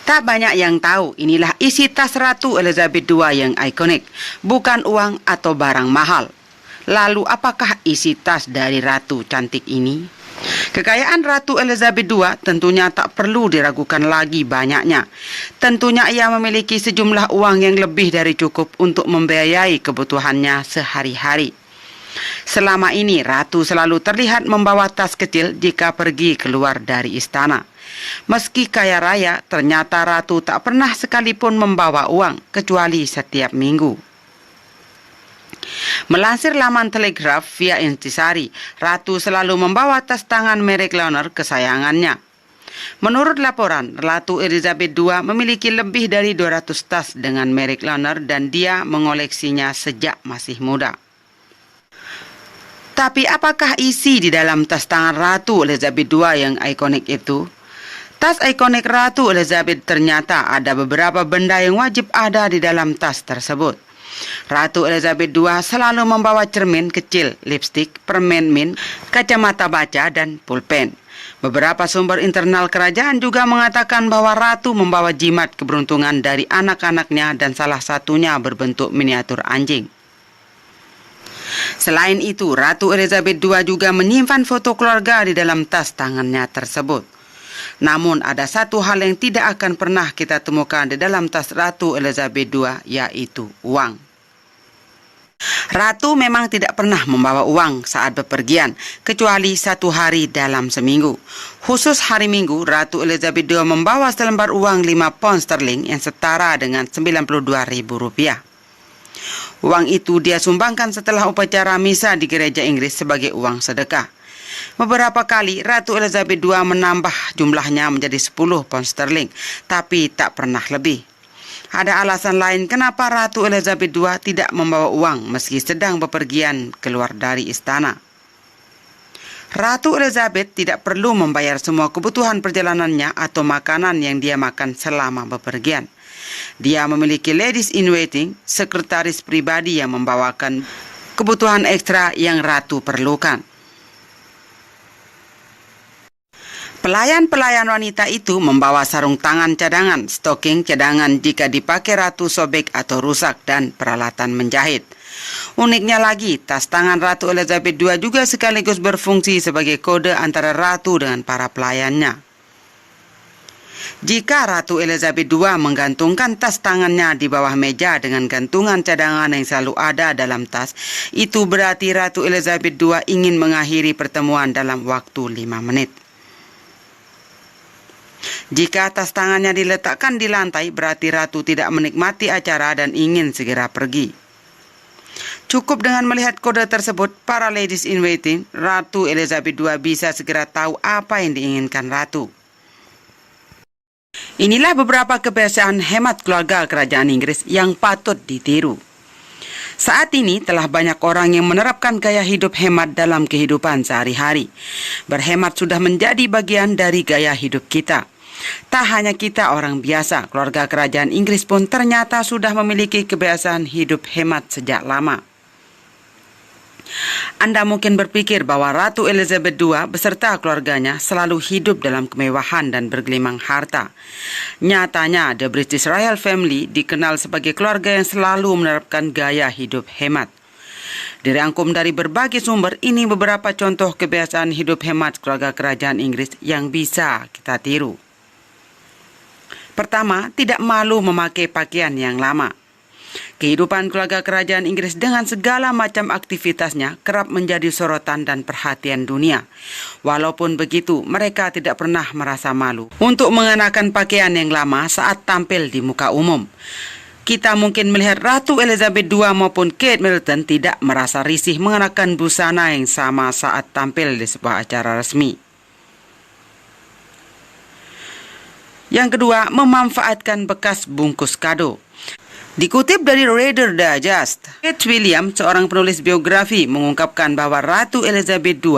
Tak banyak yang tahu, inilah isi tas Ratu Elizabeth II yang ikonik, bukan uang atau barang mahal. Lalu apakah isi tas dari Ratu cantik ini? Kekayaan Ratu Elizabeth II tentunya tak perlu diragukan lagi banyaknya. Tentunya ia memiliki sejumlah uang yang lebih dari cukup untuk membiayai kebutuhannya sehari-hari. Selama ini Ratu selalu terlihat membawa tas kecil jika pergi keluar dari istana. Meski kaya raya, ternyata Ratu tak pernah sekalipun membawa uang, kecuali setiap minggu. Melansir laman Telegraph via intisari, Ratu selalu membawa tas tangan merek Launer kesayangannya. Menurut laporan, Ratu Elizabeth II memiliki lebih dari 200 tas dengan merek Launer dan dia mengoleksinya sejak masih muda. Tapi apakah isi di dalam tas tangan Ratu Elizabeth II yang ikonik itu? Tas ikonik Ratu Elizabeth ternyata ada beberapa benda yang wajib ada di dalam tas tersebut. Ratu Elizabeth II selalu membawa cermin kecil, lipstik, permen mint, kacamata baca, dan pulpen. Beberapa sumber internal kerajaan juga mengatakan bahwa Ratu membawa jimat keberuntungan dari anak-anaknya dan salah satunya berbentuk miniatur anjing. Selain itu, Ratu Elizabeth II juga menyimpan foto keluarga di dalam tas tangannya tersebut. Namun ada satu hal yang tidak akan pernah kita temukan di dalam tas Ratu Elizabeth II, yaitu uang. Ratu memang tidak pernah membawa uang saat bepergian, kecuali satu hari dalam seminggu. Khusus hari Minggu, Ratu Elizabeth II membawa selembar uang 5 pound sterling yang setara dengan Rp92.000. Uang itu dia sumbangkan setelah upacara misa di gereja Inggris sebagai uang sedekah. Beberapa kali Ratu Elizabeth II menambah jumlahnya menjadi 10 pound sterling, tapi tak pernah lebih. Ada alasan lain kenapa Ratu Elizabeth II tidak membawa uang meski sedang bepergian keluar dari istana. Ratu Elizabeth tidak perlu membayar semua kebutuhan perjalanannya atau makanan yang dia makan selama bepergian. Dia memiliki ladies in waiting, sekretaris pribadi yang membawakan kebutuhan ekstra yang Ratu perlukan. Pelayan-pelayan wanita itu membawa sarung tangan cadangan, stocking cadangan jika dipakai Ratu sobek atau rusak, dan peralatan menjahit. Uniknya lagi, tas tangan Ratu Elizabeth II juga sekaligus berfungsi sebagai kode antara Ratu dengan para pelayannya. Jika Ratu Elizabeth II menggantungkan tas tangannya di bawah meja dengan gantungan cadangan yang selalu ada dalam tas, itu berarti Ratu Elizabeth II ingin mengakhiri pertemuan dalam waktu 5 menit. Jika tas tangannya diletakkan di lantai, berarti Ratu tidak menikmati acara dan ingin segera pergi. Cukup dengan melihat kode tersebut, para ladies in waiting, Ratu Elizabeth II bisa segera tahu apa yang diinginkan Ratu. Inilah beberapa kebiasaan hemat keluarga kerajaan Inggris yang patut ditiru. Saat ini telah banyak orang yang menerapkan gaya hidup hemat dalam kehidupan sehari-hari. Berhemat sudah menjadi bagian dari gaya hidup kita. Tak hanya kita orang biasa, keluarga kerajaan Inggris pun ternyata sudah memiliki kebiasaan hidup hemat sejak lama. Anda mungkin berpikir bahwa Ratu Elizabeth II beserta keluarganya selalu hidup dalam kemewahan dan bergelimang harta. Nyatanya, The British Royal Family dikenal sebagai keluarga yang selalu menerapkan gaya hidup hemat. Dirangkum dari berbagai sumber, ini beberapa contoh kebiasaan hidup hemat keluarga kerajaan Inggris yang bisa kita tiru. Pertama, tidak malu memakai pakaian yang lama. Kehidupan keluarga kerajaan Inggris dengan segala macam aktivitasnya kerap menjadi sorotan dan perhatian dunia. Walaupun begitu, mereka tidak pernah merasa malu untuk mengenakan pakaian yang lama saat tampil di muka umum. Kita mungkin melihat Ratu Elizabeth II maupun Kate Middleton tidak merasa risih mengenakan busana yang sama saat tampil di sebuah acara resmi. Yang kedua, memanfaatkan bekas bungkus kado. Dikutip dari Reader Digest, Kate Williams, seorang penulis biografi, mengungkapkan bahwa Ratu Elizabeth II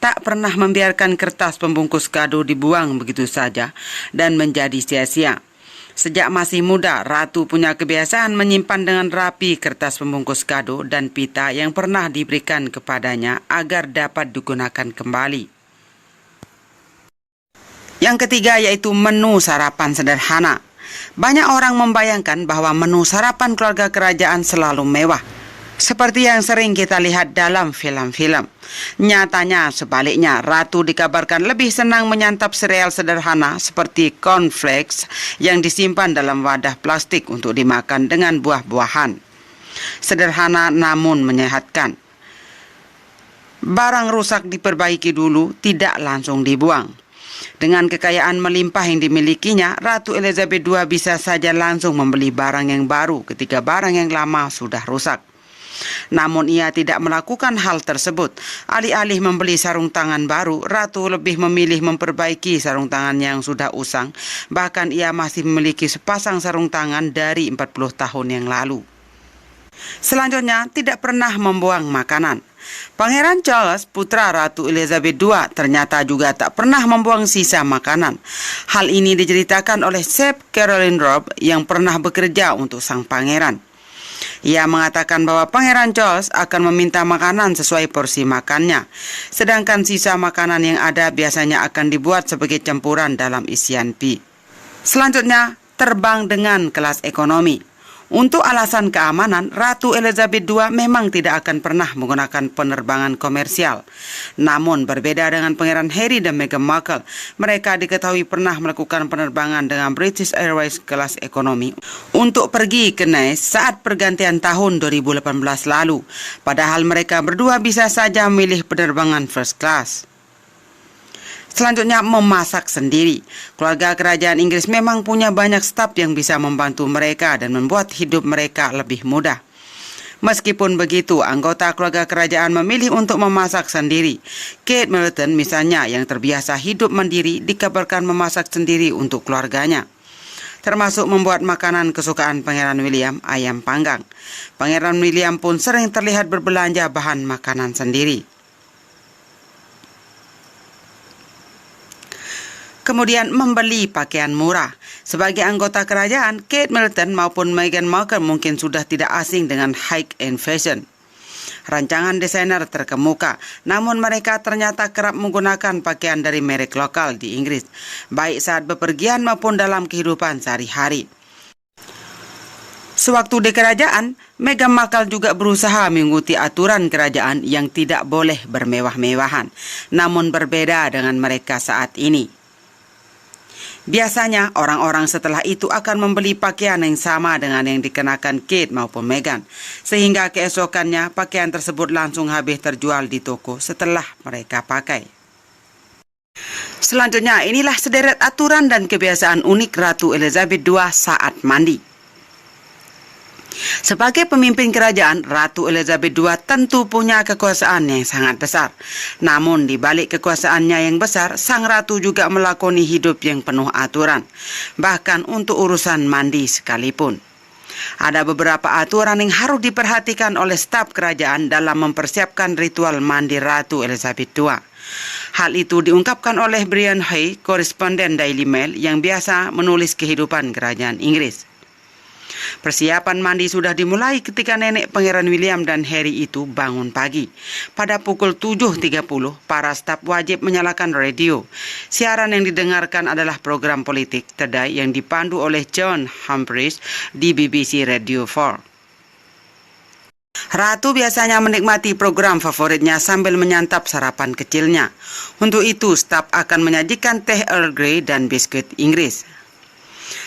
tak pernah membiarkan kertas pembungkus kado dibuang begitu saja dan menjadi sia-sia. Sejak masih muda, Ratu punya kebiasaan menyimpan dengan rapi kertas pembungkus kado dan pita yang pernah diberikan kepadanya agar dapat digunakan kembali. Yang ketiga yaitu menu sarapan sederhana. Banyak orang membayangkan bahwa menu sarapan keluarga kerajaan selalu mewah, seperti yang sering kita lihat dalam film-film. Nyatanya sebaliknya, Ratu dikabarkan lebih senang menyantap sereal sederhana seperti cornflakes yang disimpan dalam wadah plastik untuk dimakan dengan buah-buahan. Sederhana namun menyehatkan. Barang rusak diperbaiki dulu, tidak langsung dibuang. Dengan kekayaan melimpah yang dimilikinya, Ratu Elizabeth II bisa saja langsung membeli barang yang baru ketika barang yang lama sudah rusak. Namun ia tidak melakukan hal tersebut. Alih-alih membeli sarung tangan baru, Ratu lebih memilih memperbaiki sarung tangan yang sudah usang. Bahkan ia masih memiliki sepasang sarung tangan dari 40 tahun yang lalu. Selanjutnya, tidak pernah membuang makanan. Pangeran Charles, putra Ratu Elizabeth II, ternyata juga tak pernah membuang sisa makanan. Hal ini diceritakan oleh Chef Caroline Robb yang pernah bekerja untuk sang pangeran. Ia mengatakan bahwa Pangeran Charles akan meminta makanan sesuai porsi makannya, sedangkan sisa makanan yang ada biasanya akan dibuat sebagai campuran dalam isian pie. Selanjutnya, terbang dengan kelas ekonomi. Untuk alasan keamanan, Ratu Elizabeth II memang tidak akan pernah menggunakan penerbangan komersial. Namun berbeda dengan Pangeran Harry dan Meghan Markle, mereka diketahui pernah melakukan penerbangan dengan British Airways kelas ekonomi untuk pergi ke Nice saat pergantian tahun 2018 lalu. Padahal mereka berdua bisa saja memilih penerbangan first class. Selanjutnya, memasak sendiri. Keluarga kerajaan Inggris memang punya banyak staf yang bisa membantu mereka dan membuat hidup mereka lebih mudah. Meskipun begitu, anggota keluarga kerajaan memilih untuk memasak sendiri. Kate Middleton misalnya, yang terbiasa hidup mandiri, dikabarkan memasak sendiri untuk keluarganya, termasuk membuat makanan kesukaan Pangeran William, ayam panggang. Pangeran William pun sering terlihat berbelanja bahan makanan sendiri. Kemudian membeli pakaian murah. Sebagai anggota kerajaan, Kate Middleton maupun Meghan Markle mungkin sudah tidak asing dengan high-end fashion. Rancangan desainer terkemuka, namun mereka ternyata kerap menggunakan pakaian dari merek lokal di Inggris, baik saat bepergian maupun dalam kehidupan sehari-hari. Sewaktu di kerajaan, Meghan Markle juga berusaha mengikuti aturan kerajaan yang tidak boleh bermewah-mewahan, namun berbeda dengan mereka saat ini. Biasanya, orang-orang setelah itu akan membeli pakaian yang sama dengan yang dikenakan Kate maupun Meghan, sehingga keesokannya pakaian tersebut langsung habis terjual di toko setelah mereka pakai. Selanjutnya, inilah sederet aturan dan kebiasaan unik Ratu Elizabeth II saat mandi. Sebagai pemimpin kerajaan, Ratu Elizabeth II tentu punya kekuasaan yang sangat besar. Namun di balik kekuasaannya yang besar, sang ratu juga melakoni hidup yang penuh aturan, bahkan untuk urusan mandi sekalipun. Ada beberapa aturan yang harus diperhatikan oleh staf kerajaan dalam mempersiapkan ritual mandi Ratu Elizabeth II. Hal itu diungkapkan oleh Brian Hay, koresponden Daily Mail yang biasa menulis kehidupan kerajaan Inggris. Persiapan mandi sudah dimulai ketika nenek Pangeran William dan Harry itu bangun pagi. Pada pukul 7.30, para staf wajib menyalakan radio. Siaran yang didengarkan adalah program politik Today yang dipandu oleh John Humphreys di BBC Radio 4. Ratu biasanya menikmati program favoritnya sambil menyantap sarapan kecilnya. Untuk itu, staf akan menyajikan teh Earl Grey dan biskuit Inggris.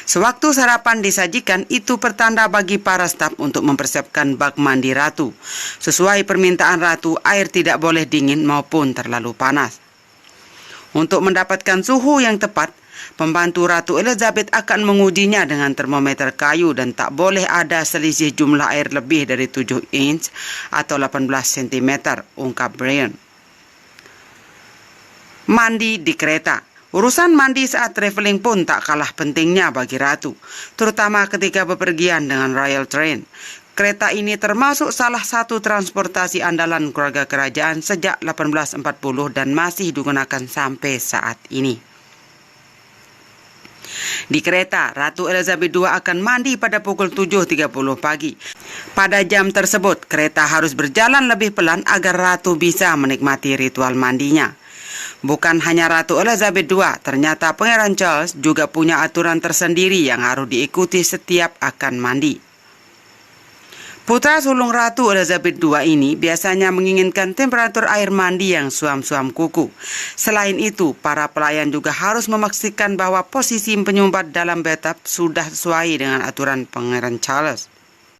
Sewaktu sarapan disajikan, itu pertanda bagi para staf untuk mempersiapkan bak mandi ratu. Sesuai permintaan ratu, air tidak boleh dingin maupun terlalu panas. Untuk mendapatkan suhu yang tepat, pembantu Ratu Elizabeth akan mengujinya dengan termometer kayu dan tak boleh ada selisih jumlah air lebih dari 7 inch atau 18 cm, ungkap Brian. Mandi di kereta. Urusan mandi saat traveling pun tak kalah pentingnya bagi Ratu, terutama ketika bepergian dengan Royal Train. Kereta ini termasuk salah satu transportasi andalan keluarga kerajaan sejak 1840 dan masih digunakan sampai saat ini. Di kereta, Ratu Elizabeth II akan mandi pada pukul 7.30 pagi. Pada jam tersebut, kereta harus berjalan lebih pelan agar Ratu bisa menikmati ritual mandinya. Bukan hanya Ratu Elizabeth II, ternyata Pangeran Charles juga punya aturan tersendiri yang harus diikuti setiap akan mandi. Putra sulung Ratu Elizabeth II ini biasanya menginginkan temperatur air mandi yang suam-suam kuku. Selain itu, para pelayan juga harus memastikan bahwa posisi penyumbat dalam bathtub sudah sesuai dengan aturan Pangeran Charles.